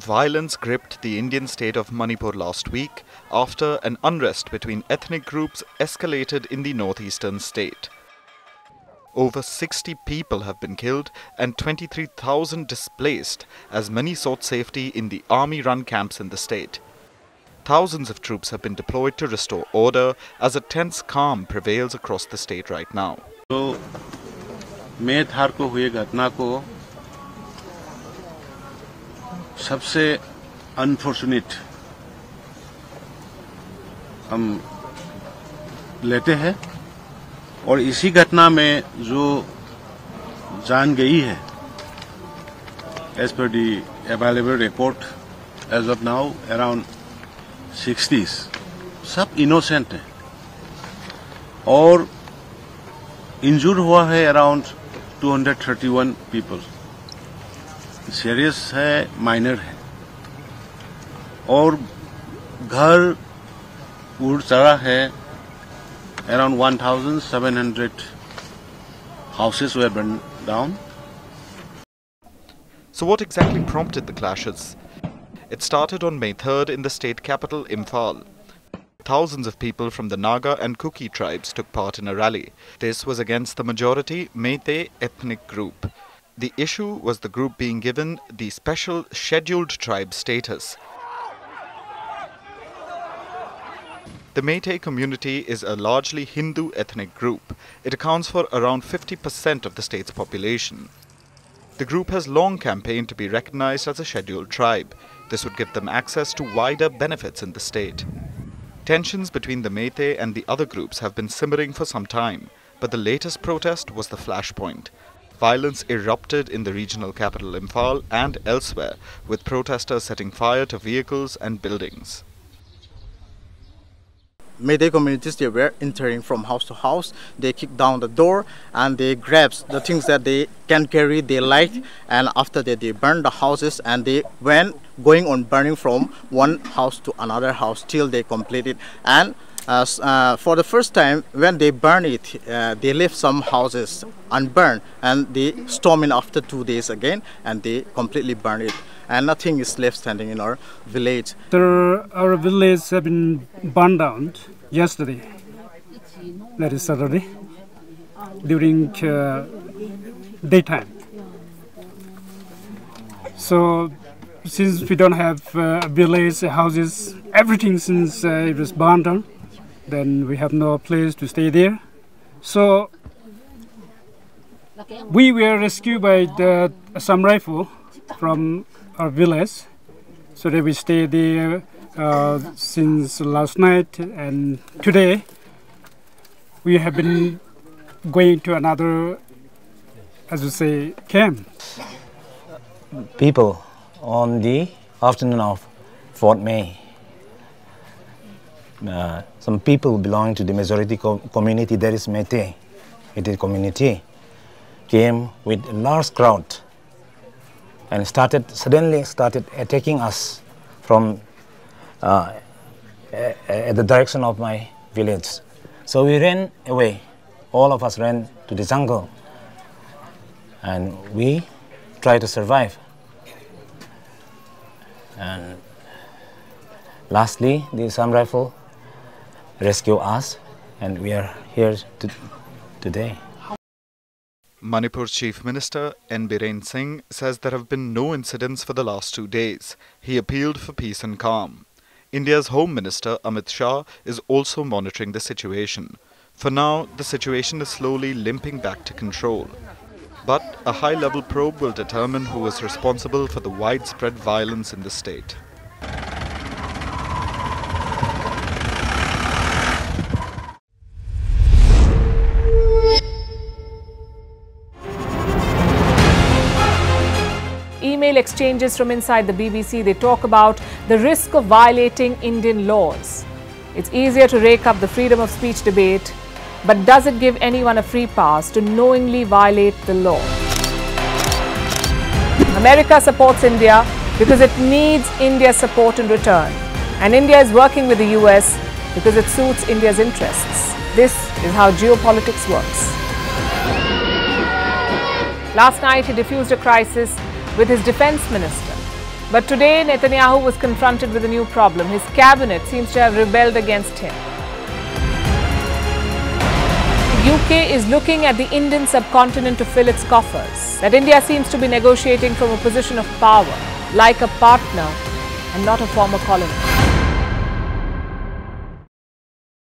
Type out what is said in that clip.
violence gripped the Indian state of Manipur last week after an unrest between ethnic groups escalated in the northeastern state. Over 60 people have been killed and 23,000 displaced as many sought safety in the army-run camps in the state. Thousands of troops have been deployed to restore order as a tense calm prevails across the state right now. तो मई थार को हुई घटना को सबसे unfortunate हम लेते हैं और इसी घटना में जो जान गई है एज पर the available report as of now around 60s सब इनोसेंट हैं और इंजूर हुआ है अराउंड 231 पीपल सीरियस है माइनर है और घर उड़ चढ़ा है around 1,700 houses were burned down. So what exactly prompted the clashes? It started on May 3rd in the state capital, Imphal. Thousands of people from the Naga and Kuki tribes took part in a rally. This was against the majority Meitei ethnic group. The issue was the group being given the special scheduled tribe status. The Meitei community is a largely Hindu ethnic group. It accounts for around 50% of the state's population. The group has long campaigned to be recognized as a scheduled tribe. This would give them access to wider benefits in the state. Tensions between the Meitei and the other groups have been simmering for some time, but the latest protest was the flashpoint. Violence erupted in the regional capital Imphal and elsewhere, with protesters setting fire to vehicles and buildings. Meitei communities, they were entering from house to house. They kick down the door and they grab the things that they can carry, they light, and after that they burn the houses and they went going on burning from one house to another house till they complete it. And for the first time, when they burn it, they left some houses unburned and they storm in after 2 days again and they completely burn it. And nothing is left standing in our village. Our village have been burned down yesterday, that is Saturday, during daytime. So since we don't have village houses, everything since it was burned down, then we have no place to stay there. So we were rescued by some rifle from our village, so that we stay there since last night, and today we have been going to another, as we say, camp. People on the afternoon of 4th May, some people belonging to the majority community, that is Meitei, community, came with a large crowd and suddenly started attacking us from at the direction of my village. So we ran away. All of us ran to the jungle and we tried to survive. And lastly, the Assam Rifle rescued us and we are here today. Manipur's Chief Minister N. Biren Singh says there have been no incidents for the last 2 days. He appealed for peace and calm. India's Home Minister Amit Shah is also monitoring the situation. For now, the situation is slowly limping back to control. But a high-level probe will determine who is responsible for the widespread violence in the state. Email exchanges from inside the BBC, they talk about the risk of violating Indian laws. It's easier to rake up the freedom of speech debate, but does it give anyone a free pass to knowingly violate the law? America supports India because it needs India's support in return. And India is working with the US because it suits India's interests. This is how geopolitics works. Last night, he diffused a crisis with his defense minister. But today, Netanyahu was confronted with a new problem. His cabinet seems to have rebelled against him. The UK is looking at the Indian subcontinent to fill its coffers. That India seems to be negotiating from a position of power, like a partner and not a former colony.